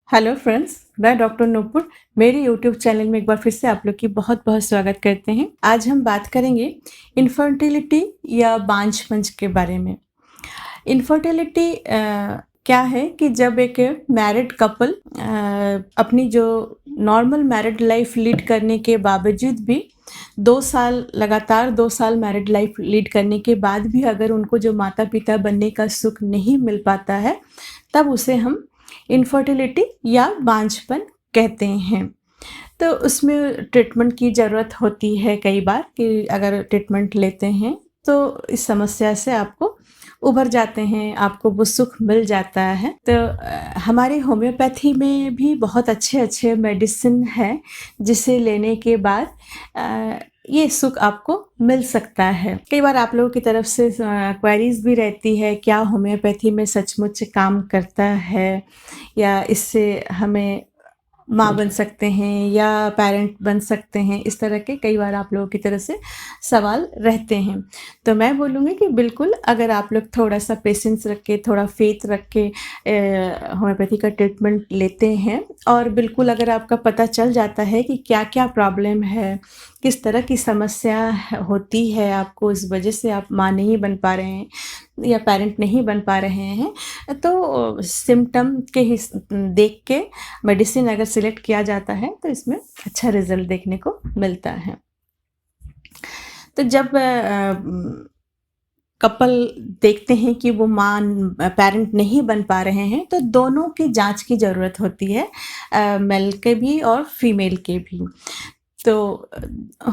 Hello friends, मैं doctor Nupur मेरे YouTube channel में एक बार फिर से आप लोग की बहुत बहुत स्वागत करते हैं। आज हम बात करेंगे इनफर्टिलिटी या बांझपन के बारे में। इनफर्टिलिटी क्या है कि जब एक मैरिड कपल अपनी जो नॉर्मल मैरिड लाइफ लीड करने के बावजूद भी 2 साल लगातार 2 साल मैरिड लाइफ लीड करने के बाद भी अगर उनको जो माता पिता बनने का सुख नहीं मिल पाता है, तब उसे हम इनफर्टिलिटी या बांझपन कहते हैं। तो उसमें ट्रीटमेंट की ज़रूरत होती है कई बार कि अगर ट्रीटमेंट लेते हैं तो इस समस्या से आपको उभर जाते हैं, आपको वो सुख मिल जाता है। तो हमारे होम्योपैथी में भी बहुत अच्छे-अच्छे मेडिसिन हैं, जिसे लेने के बाद ये सुख आपको मिल सकता है। कई बार आप लोगों की तरफ से क्वेरीज़ भी रहती है, क्या होम्योपैथी में सचमुच काम करता है या इससे हमें माँ बन सकते हैं या पेरेंट बन सकते हैं, इस तरह के कई बार आप लोगों की तरफ से सवाल रहते हैं। तो मैं बोलूँगी कि बिल्कुल अगर आप लोग थोड़ा-सा पेशेंस रख के, थोड़ा फ़ेथ रख के होम्योपैथी का ट्रीटमेंट लेते हैं और बिल्कुल अगर आपका पता चल जाता है कि क्या-क्या प्रॉब्लम है, किस तरह की समस्या होती है आपको, इस वजह से आप माँ नहीं बन पा रहे हैं या पेरेंट नहीं बन पा रहे हैं, तो सिम्पटम के देख के मेडिसिन अगर सिलेक्ट किया जाता है तो इसमें अच्छा रिज़ल्ट देखने को मिलता है। तो जब कपल देखते हैं कि वो माँ पेरेंट नहीं बन पा रहे हैं, तो दोनों की जाँच की ज़रूरत होती है, मेल के भी और फीमेल के भी। तो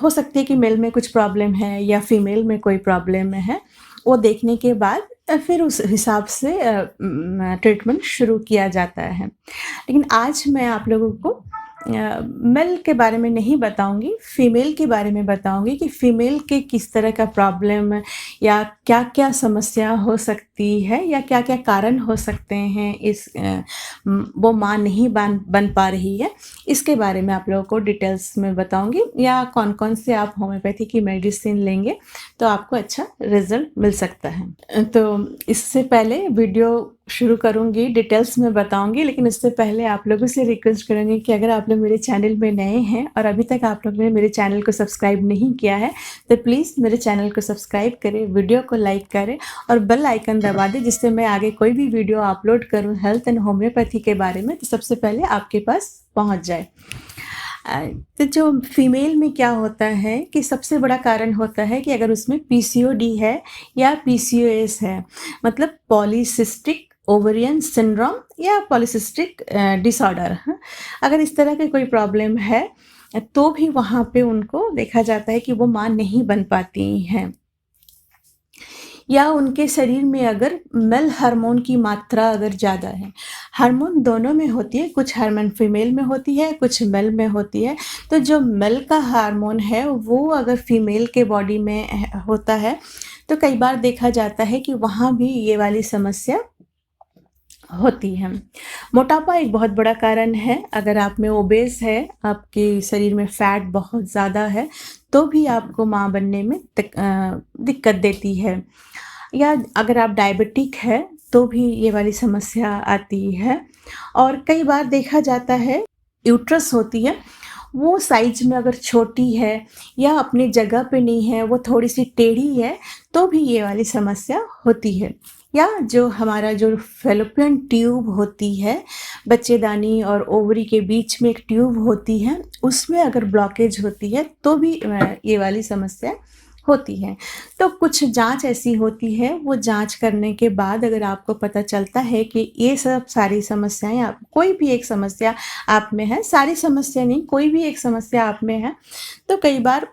हो सकती है कि मेल में कुछ प्रॉब्लम है या फीमेल में कोई प्रॉब्लम है, वो देखने के बाद फिर उस हिसाब से ट्रीटमेंट शुरू किया जाता है। लेकिन आज मैं आप लोगों को मेल के बारे में नहीं बताऊँगी, फीमेल के बारे में बताऊँगी कि फीमेल के किस तरह का प्रॉब्लम या क्या-क्या समस्या हो सकती है या क्या-क्या कारण हो सकते हैं वो माँ नहीं बन पा रही है, इसके बारे में आप लोगों को डिटेल्स में बताऊँगी या कौन-कौन से आप होम्योपैथी की मेडिसिन लेंगे, तो आपको अच्छा रिज़ल्ट मिल सकता है। तो इससे पहले वीडियो शुरू करूँगी, डिटेल्स में बताऊँगी, लेकिन इससे पहले आप लोगों से रिक्वेस्ट करूँगी कि अगर आप लोग मेरे चैनल में नए हैं और अभी तक आप लोग ने मेरे चैनल को सब्सक्राइब नहीं किया है, तो प्लीज़ मेरे चैनल को सब्सक्राइब करें, वीडियो को लाइक करें और बेल आइकन दबा दें, जिससे मैं आगे कोई भी वीडियो अपलोड करूँ हेल्थ एंड होम्योपैथी के बारे में, तो सबसे पहले आपके पास पहुँच जाए। तो जो फीमेल में क्या होता है कि सबसे बड़ा कारण होता है कि अगर उसमें पीसीओडी है या पीसीओएस है, मतलब पॉलीसिस्टिक ओवेरियन सिंड्रोम या पॉलीसिस्टिक डिसऑर्डर, हाँ? अगर इस तरह की कोई प्रॉब्लम है, तो भी वहाँ पे उनको देखा जाता है कि वो माँ नहीं बन पाती हैं। या उनके शरीर में अगर मेल हार्मोन की मात्रा अगर ज़्यादा है, हार्मोन दोनों में होती है, कुछ हार्मोन फीमेल में होती है, कुछ मेल में होती है। तो जो मेल का हार्मोन है वो अगर फीमेल के बॉडी में होता है, तो कई बार देखा जाता है कि वहाँ भी ये वाली समस्या होती है। मोटापा एक बहुत बड़ा कारण है, अगर आप में ओबेस है, आपके शरीर में फैट बहुत ज़्यादा है, तो भी आपको माँ बनने में दिक्कत देती है। या अगर आप डायबिटिक है, तो भी ये वाली समस्या आती है। और कई बार देखा जाता है यूट्रस होती है, वो साइज़ में अगर छोटी है या अपनी जगह पे नहीं है, वो थोड़ी-सी टेढ़ी है, तो भी ये वाली समस्या होती है। या जो हमारा जो फ़ैलोपियन ट्यूब होती है, बच्चेदानी और ओवरी के बीच में एक ट्यूब होती है, उसमें अगर ब्लॉकेज होती है, तो भी ये वाली समस्या होती है। तो कुछ जाँच ऐसी होती है, वो जाँच करने के बाद अगर आपको पता चलता है कि ये सब सारी समस्याएँ आप कोई भी एक समस्या आप में है, सारी समस्या नहीं, कोई भी एक समस्या आप में है, तो कई बार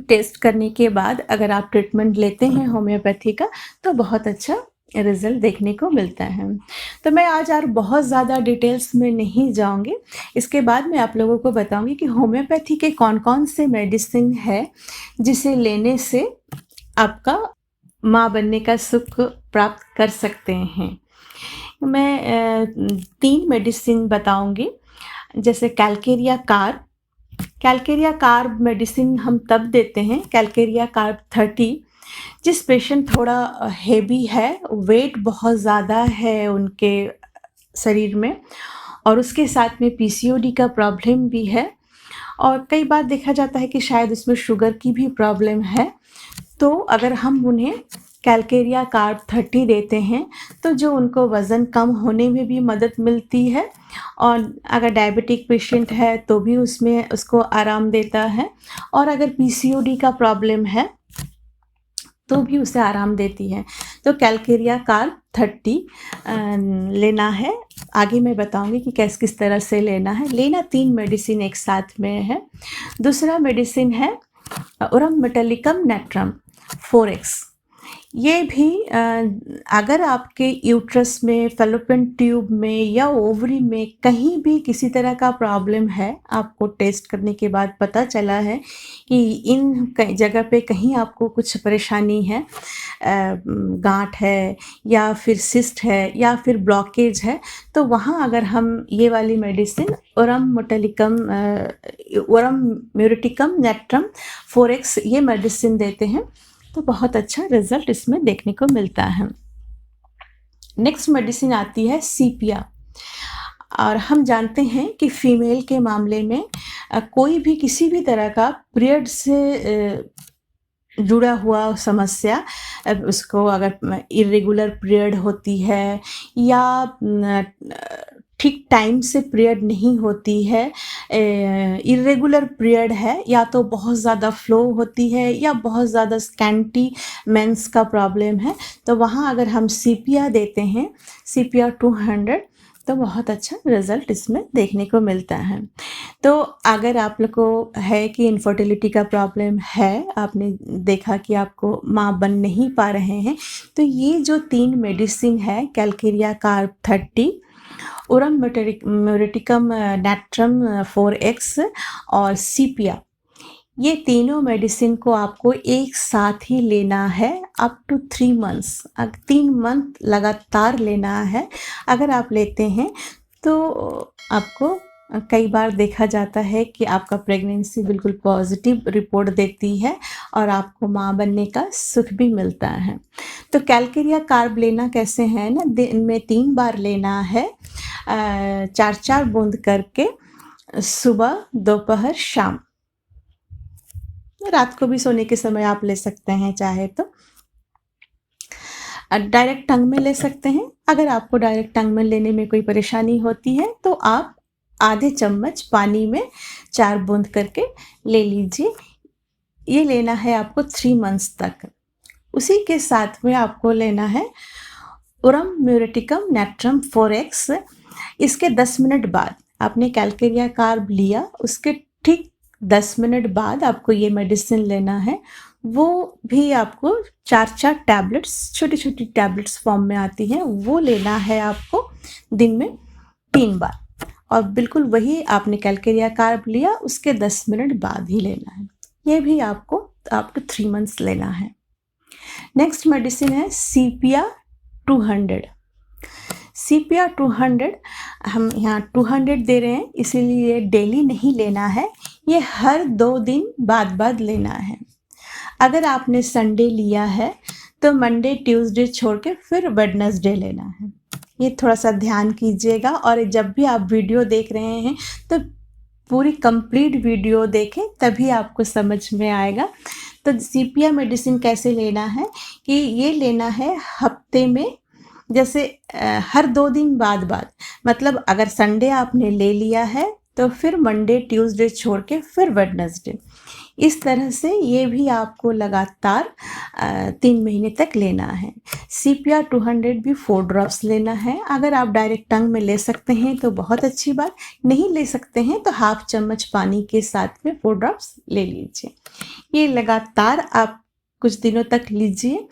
टेस्ट करने के बाद अगर आप ट्रीटमेंट लेते हैं होम्योपैथी का, तो बहुत अच्छा रिज़ल्ट देखने को मिलता है। तो मैं आज और बहुत ज़्यादा डिटेल्स में नहीं जाऊँगी, इसके बाद मैं आप लोगों को बताऊँगी कि होम्योपैथी के कौन-कौन से मेडिसिन है, जिसे लेने से आपका माँ बनने का सुख प्राप्त कर सकते हैं। मैं 3 मेडिसिन बताऊँगी, जैसे कैलकेरिया कार्ब मेडिसिन हम तब देते हैं, कैलकेरिया कार्ब 30, जिस पेशेंट थोड़ा हेवी है, वेट बहुत ज़्यादा है उनके शरीर में, और उसके साथ में पीसीओडी का प्रॉब्लम भी है, और कई बार देखा जाता है कि शायद उसमें शुगर की भी प्रॉब्लम है। तो अगर हम उन्हें कैलकेरिया कार्ब 30 देते हैं, तो जो उनको वज़न कम होने में भी मदद मिलती है, और अगर डायबिटिक पेशेंट है तो भी उसमें उसको आराम देता है, और अगर पीसीओडी का प्रॉब्लम है तो भी उसे आराम देती है। तो कैलकेरिया कार्ब 30 लेना है। आगे मैं बताऊंगी कि किस तरह से लेना है। लेना 3 मेडिसिन एक साथ में है। दूसरा मेडिसिन है उरम मेटालिकम नेट्रम 4x। ये भी अगर आपके यूट्रस में, फैलोपियन ट्यूब में या ओवरी में कहीं भी किसी तरह का प्रॉब्लम है, आपको टेस्ट करने के बाद पता चला है कि इन जगह पे कहीं आपको कुछ परेशानी है, गांठ है या फिर सिस्ट है या फिर ब्लॉकेज है, तो वहाँ अगर हम ये वाली मेडिसिन उरम म्यूरेटिकम नेट्रम 4x ये मेडिसिन देते हैं, तो बहुत अच्छा रिजल्ट इसमें देखने को मिलता है। नेक्स्ट मेडिसिन आती है सीपिया। और हम जानते हैं कि फीमेल के मामले में कोई भी किसी भी तरह का पीरियड से जुड़ा हुआ समस्या, उसको अगर इरेगुलर पीरियड होती है या ठीक टाइम से पीरियड नहीं होती है, इरेगुलर पीरियड है, या तो बहुत ज़्यादा फ्लो होती है या बहुत ज़्यादा स्कैंटी मेंस का प्रॉब्लम है, तो वहाँ अगर हम सीपिया देते हैं, सीपिया 200, तो बहुत अच्छा रिज़ल्ट इसमें देखने को मिलता है। तो अगर आप लोग को है कि इनफर्टिलिटी का प्रॉब्लम है, आपने देखा कि आपको माँ बन नहीं पा रहे हैं, तो ये जो 3 मेडिसिन है, कैलकेरिया कार्ब 30, उरम म्यूरेटिकम नेट्रम 4x और सीपिया, ये तीनों मेडिसिन को आपको एक साथ ही लेना है अप टू 3 मंथ्स। 3 मंथ लगातार लेना है। अगर आप लेते हैं तो आपको कई बार देखा जाता है कि आपका प्रेगनेंसी बिल्कुल पॉजिटिव रिपोर्ट देती है और आपको माँ बनने का सुख भी मिलता है। तो कैलकेरिया कार्ब लेना कैसे है ना, दिन में 3 बार लेना है, 4-4 बूंद करके, सुबह, दोपहर, शाम। रात को भी सोने के समय आप ले सकते हैं चाहे तो। डायरेक्ट टंग में ले सकते हैं। अगर आपको डायरेक्ट टंग में लेने में कोई परेशानी होती है तो आप आधे चम्मच पानी में 4 बूंद करके ले लीजिए। ये लेना है आपको 3 मंथ्स तक। उसी के साथ में आपको लेना है उरम म्यूरेटिकम नेट्रम 4x। इसके 10 मिनट बाद आपने कैलकेरिया कार्ब लिया, उसके ठीक 10 मिनट बाद आपको ये मेडिसिन लेना है। वो भी आपको 4-4 टैबलेट्स, छोटी-छोटी टैबलेट्स फॉर्म में आती हैं, वो लेना है आपको दिन में 3 बार। और बिल्कुल वही आपने कैलकेरिया कार्ब लिया, उसके 10 मिनट बाद ही लेना है। ये भी आपको अप टू 3 मंथ्स लेना है। नेक्स्ट मेडिसिन है सीपिया 200। सीपिया 200 हम यहाँ 200 दे रहे हैं, इसीलिए डेली नहीं लेना है, ये हर 2 दिन बाद लेना है। अगर आपने संडे लिया है तो मंडे, ट्यूसडे छोड़ के फिर वेडनेसडे लेना है। ये थोड़ा सा ध्यान कीजिएगा, और जब भी आप वीडियो देख रहे हैं तो पूरी कंप्लीट वीडियो देखें, तभी आपको समझ में आएगा। तो सीपिया मेडिसिन कैसे लेना है कि ये लेना है हफ्ते में, जैसे हर 2 दिन बाद, मतलब अगर संडे आपने ले लिया है तो फिर मंडे, ट्यूसडे छोड़ के फिर वेडनेसडे। इस तरह से ये भी आपको लगातार 3 महीने तक लेना है। सीपिया 200 भी 4 ड्रॉप्स लेना है। अगर आप डायरेक्ट टंग में ले सकते हैं तो बहुत अच्छी बात, नहीं ले सकते हैं तो हाफ चम्मच पानी के साथ में 4 ड्रॉप्स ले लीजिए। ये लगातार आप कुछ दिनों तक लीजिए।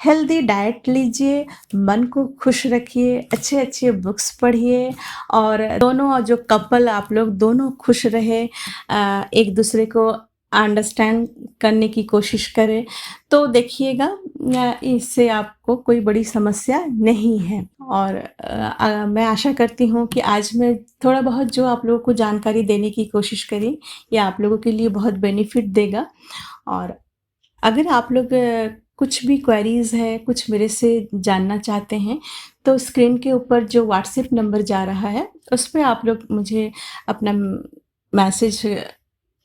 हेल्दी डाइट लीजिए, मन को खुश रखिए, अच्छे बुक्स पढ़िए, और दोनों जो कपल आप लोग दोनों खुश रहे, एक दूसरे को अंडरस्टैंड करने की कोशिश करें, तो देखिएगा इससे आपको कोई बड़ी समस्या नहीं है। और मैं आशा करती हूँ कि आज मैं थोड़ा बहुत जो आप लोगों को जानकारी देने की कोशिश करी, ये आप लोगों के लिए बहुत बेनिफिट देगा। और अगर आप लोग कुछ भी क्वेरीज़ है, कुछ मेरे से जानना चाहते हैं, तो स्क्रीन के ऊपर जो व्हाट्सएप नंबर जा रहा है, उस पे आप लोग मुझे अपना मैसेज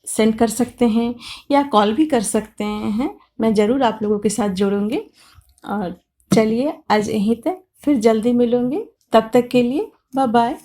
सेंड कर सकते हैं या कॉल भी कर सकते हैं। मैं ज़रूर आप लोगों के साथ जुड़ूँगी। और चलिए आज यहीं तक, फिर जल्दी मिलूँगी। तब तक के लिए बाय बाय।